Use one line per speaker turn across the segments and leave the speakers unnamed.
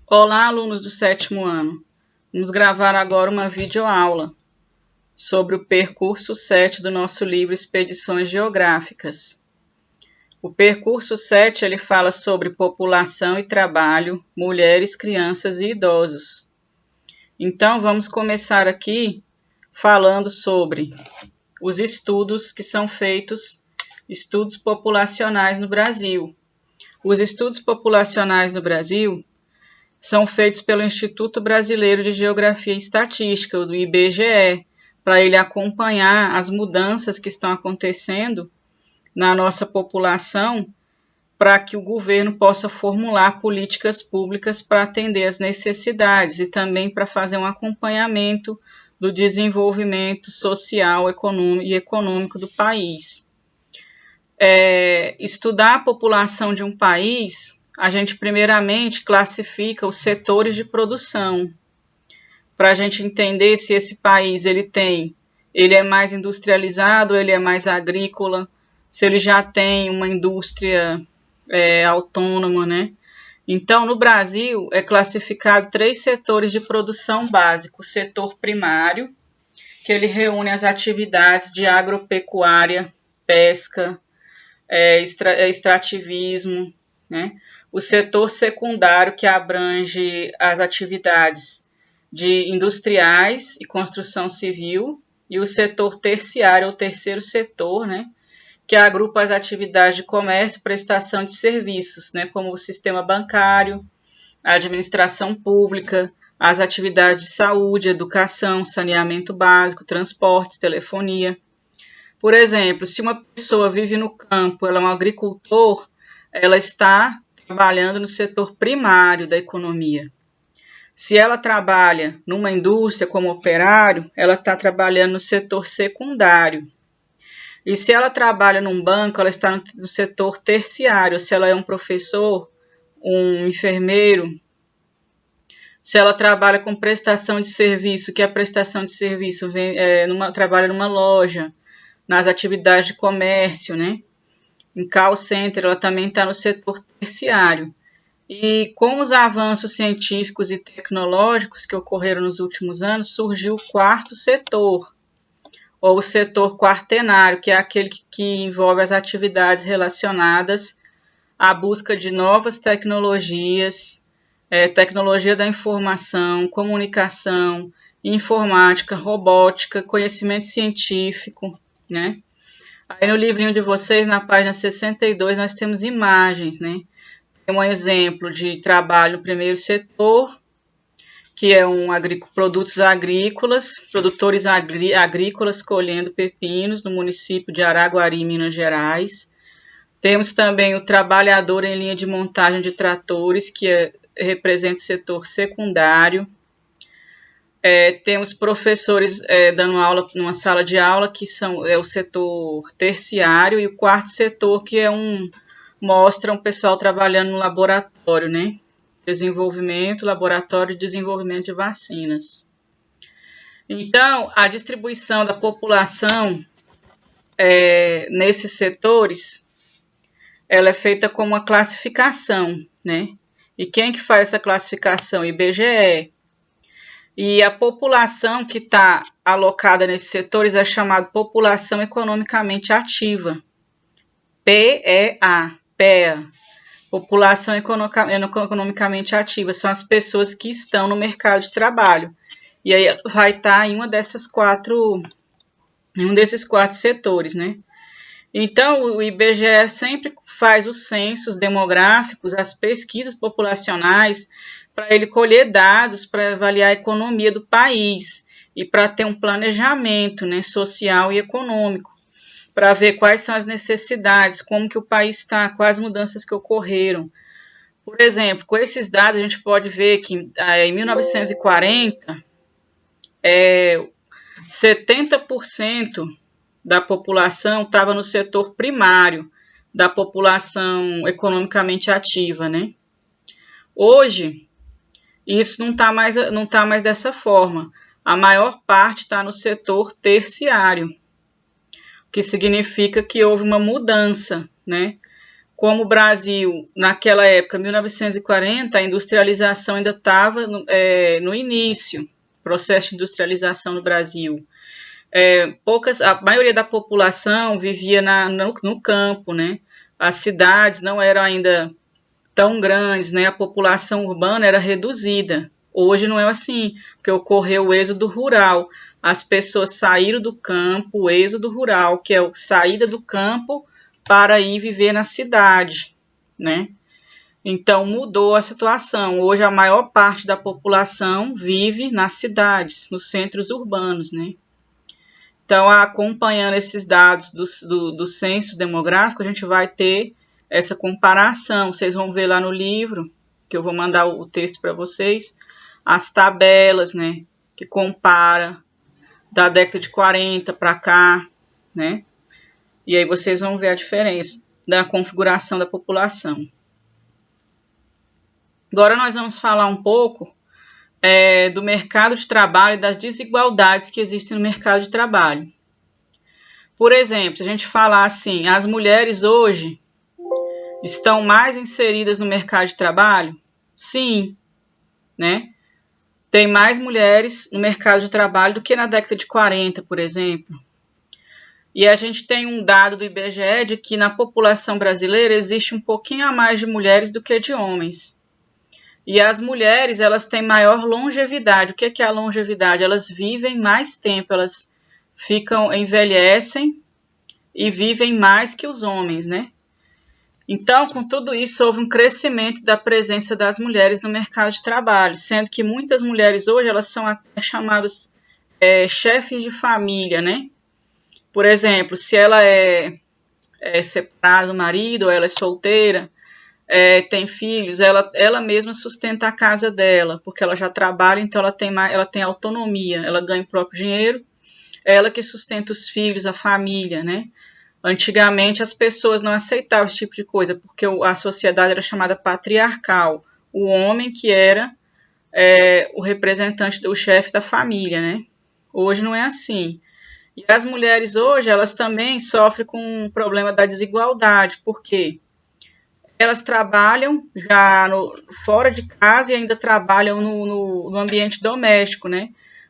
Olá, alunos do sétimo ano. Vamos gravar agora uma videoaula sobre o percurso 7 do nosso livro Expedições Geográficas. O percurso 7 ele fala sobre população e trabalho, mulheres, crianças e idosos. Então, vamos começar aqui falando sobre os estudos que são feitos, estudos populacionais no Brasil. Os estudos populacionais no Brasil são feitos pelo Instituto Brasileiro de Geografia e Estatística, do IBGE, para ele acompanhar as mudanças que estão acontecendo na nossa população, para que o governo possa formular políticas públicas para atender às necessidades e também para fazer um acompanhamento do desenvolvimento social e econômico do país. Estudar a população de um país, a gente primeiramente classifica os setores de produção, para a gente entender se esse país ele é mais industrializado, ele é mais agrícola, se ele já tem uma indústria autônoma, né? Então, no Brasil, é classificado 3 setores de produção básicos. O setor primário, que ele reúne as atividades de agropecuária, pesca, extrativismo, né? O setor secundário, que abrange as atividades de industriais e construção civil, e o setor terciário, ou terceiro setor, né? Que agrupa as atividades de comércio e prestação de serviços, né? Como o sistema bancário, a administração pública, as atividades de saúde, educação, saneamento básico, transportes, telefonia. Por exemplo, se uma pessoa vive no campo, ela é um agricultor, ela está trabalhando no setor primário da economia. Se ela trabalha numa indústria como operário, ela está trabalhando no setor secundário. E se ela trabalha num banco, ela está no setor terciário. Se ela é um professor, um enfermeiro, se ela trabalha com prestação de serviço, que a prestação de serviço trabalha numa loja, nas atividades de comércio, né? Em call center, ela também está no setor terciário. E com os avanços científicos e tecnológicos que ocorreram nos últimos anos, surgiu o quarto setor, ou o setor quaternário, que é aquele que envolve as atividades relacionadas à busca de novas tecnologias, tecnologia da informação, comunicação, informática, robótica, conhecimento científico, né? Aí no livrinho de vocês, na página 62, nós temos imagens, né? Tem um exemplo de trabalho no primeiro setor, que é produtores agrícolas colhendo pepinos no município de Araguari, Minas Gerais. Temos também o trabalhador em linha de montagem de tratores, que representa o setor secundário. Temos professores dando aula numa sala de aula, que é o setor terciário, e o quarto setor, que mostra um pessoal trabalhando no laboratório, né? Laboratório de desenvolvimento de vacinas. Então, a distribuição da população nesses setores, ela é feita com uma classificação, né? E quem que faz essa classificação? IBGE. E a população que está alocada nesses setores é chamada população economicamente ativa. PEA. População economicamente ativa. São as pessoas que estão no mercado de trabalho. E aí vai estar em um desses quatro setores, né? Então, o IBGE sempre faz os censos demográficos, as pesquisas populacionais, para ele colher dados para avaliar a economia do país e para ter um planejamento, né, social e econômico, para ver quais são as necessidades, como que o país está, quais mudanças que ocorreram. Por exemplo, com esses dados a gente pode ver que em 1940, 70% da população estava no setor primário, da população economicamente ativa, né? Hoje, isso não está mais dessa forma. A maior parte está no setor terciário, o que significa que houve uma mudança, né? como o Brasil, naquela época, 1940, a industrialização ainda estava no início, processo de industrialização no Brasil. A maioria da população vivia no campo, né? As cidades não eram ainda tão grandes, né? A população urbana era reduzida. Hoje não é assim, porque ocorreu o êxodo rural. As pessoas saíram do campo, o êxodo rural, que é a saída do campo para ir viver na cidade, né? Então mudou a situação. Hoje a maior parte da população vive nas cidades, nos centros urbanos, né? Então, acompanhando esses dados do censo demográfico, a gente vai ter essa comparação. Vocês vão ver lá no livro, que eu vou mandar o texto para vocês, as tabelas, né, que compara da década de 40 para cá, né? E aí vocês vão ver a diferença da configuração da população. Agora nós vamos falar um pouco do mercado de trabalho e das desigualdades que existem no mercado de trabalho. Por exemplo, se a gente falar assim, as mulheres hoje estão mais inseridas no mercado de trabalho? Sim, né? Tem mais mulheres no mercado de trabalho do que na década de 40, por exemplo. E a gente tem um dado do IBGE de que na população brasileira existe um pouquinho a mais de mulheres do que de homens. E as mulheres, elas têm maior longevidade. O que é a longevidade? Elas vivem mais tempo, elas envelhecem e vivem mais que os homens, né? Então, com tudo isso, houve um crescimento da presença das mulheres no mercado de trabalho, sendo que muitas mulheres hoje, elas são até chamadas chefes de família, né? Por exemplo, se ela é separada do marido, ou ela é solteira, tem filhos, ela mesma sustenta a casa dela, porque ela já trabalha, então ela tem autonomia, ela ganha o próprio dinheiro, ela que sustenta os filhos, a família, né? Antigamente as pessoas não aceitavam esse tipo de coisa, porque a sociedade era chamada patriarcal, o homem que era o representante do chefe da família, né? Hoje não é assim. E as mulheres hoje, elas também sofrem com o problema da desigualdade, porque elas trabalham já fora de casa e ainda trabalham no ambiente doméstico, né?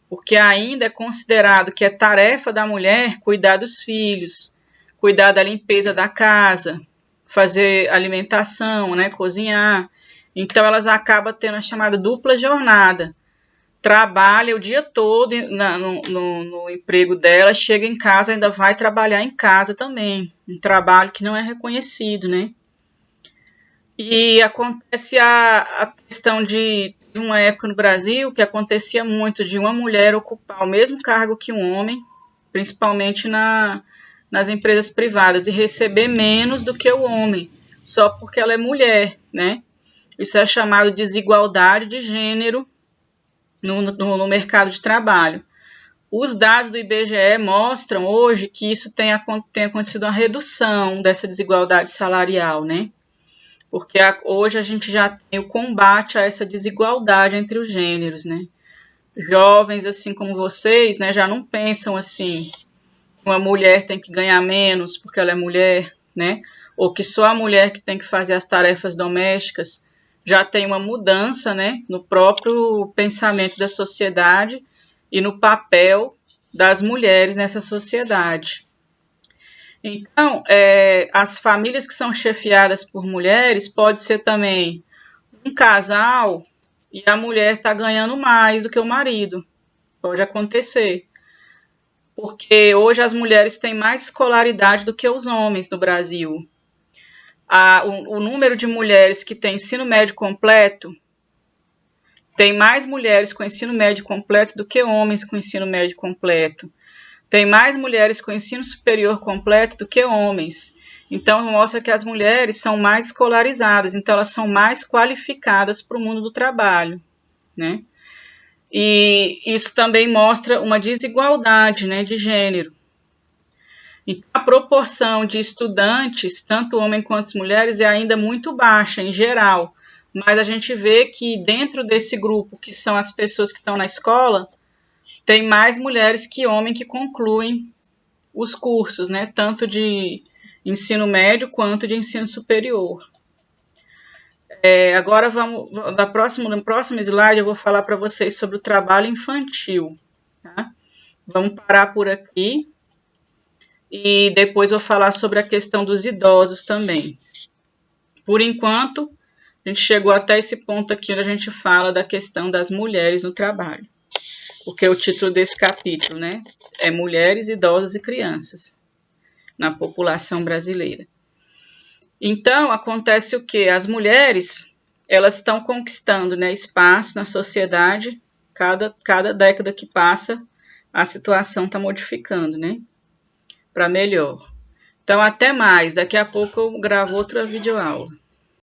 Porque ainda é considerado que é tarefa da mulher cuidar dos filhos, cuidar da limpeza da casa, fazer alimentação, né? Cozinhar. Então, elas acabam tendo a chamada dupla jornada. Trabalha o dia todo no emprego dela, chega em casa, ainda vai trabalhar em casa também. Um trabalho que não é reconhecido, né? E acontece a questão de uma época no Brasil que acontecia muito de uma mulher ocupar o mesmo cargo que um homem, principalmente nas empresas privadas, e receber menos do que o homem, só porque ela é mulher, né? Isso é chamado de desigualdade de gênero no mercado de trabalho. Os dados do IBGE mostram hoje que isso tem acontecido uma redução dessa desigualdade salarial, né? Porque hoje a gente já tem o combate a essa desigualdade entre os gêneros, né? Jovens, assim como vocês, né, já não pensam assim, que uma mulher tem que ganhar menos porque ela é mulher, né? Ou que só a mulher que tem que fazer as tarefas domésticas. Já tem uma mudança, né, no próprio pensamento da sociedade e no papel das mulheres nessa sociedade. Então, as famílias que são chefiadas por mulheres pode ser também um casal e a mulher está ganhando mais do que o marido. Pode acontecer. Porque hoje as mulheres têm mais escolaridade do que os homens no Brasil. O número de mulheres que têm ensino médio completo, tem mais mulheres com ensino médio completo do que homens com ensino médio completo. Tem mais mulheres com ensino superior completo do que homens. Então, mostra que as mulheres são mais escolarizadas, então elas são mais qualificadas para o mundo do trabalho, né? E isso também mostra uma desigualdade, né, de gênero. Então, a proporção de estudantes, tanto homens quanto mulheres, é ainda muito baixa em geral, mas a gente vê que dentro desse grupo, que são as pessoas que estão na escola, tem mais mulheres que homens que concluem os cursos, né? Tanto de ensino médio quanto de ensino superior. Agora, no próximo slide, eu vou falar para vocês sobre o trabalho infantil. Tá? Vamos parar por aqui e depois eu vou falar sobre a questão dos idosos também. Por enquanto, a gente chegou até esse ponto aqui onde a gente fala da questão das mulheres no trabalho. Porque o título desse capítulo, né, é Mulheres, Idosos e Crianças na população brasileira. Então, acontece o quê? As mulheres, elas estão conquistando, né, espaço na sociedade. Cada década que passa, a situação está modificando, né, para melhor. Então, até mais. Daqui a pouco eu gravo outra videoaula.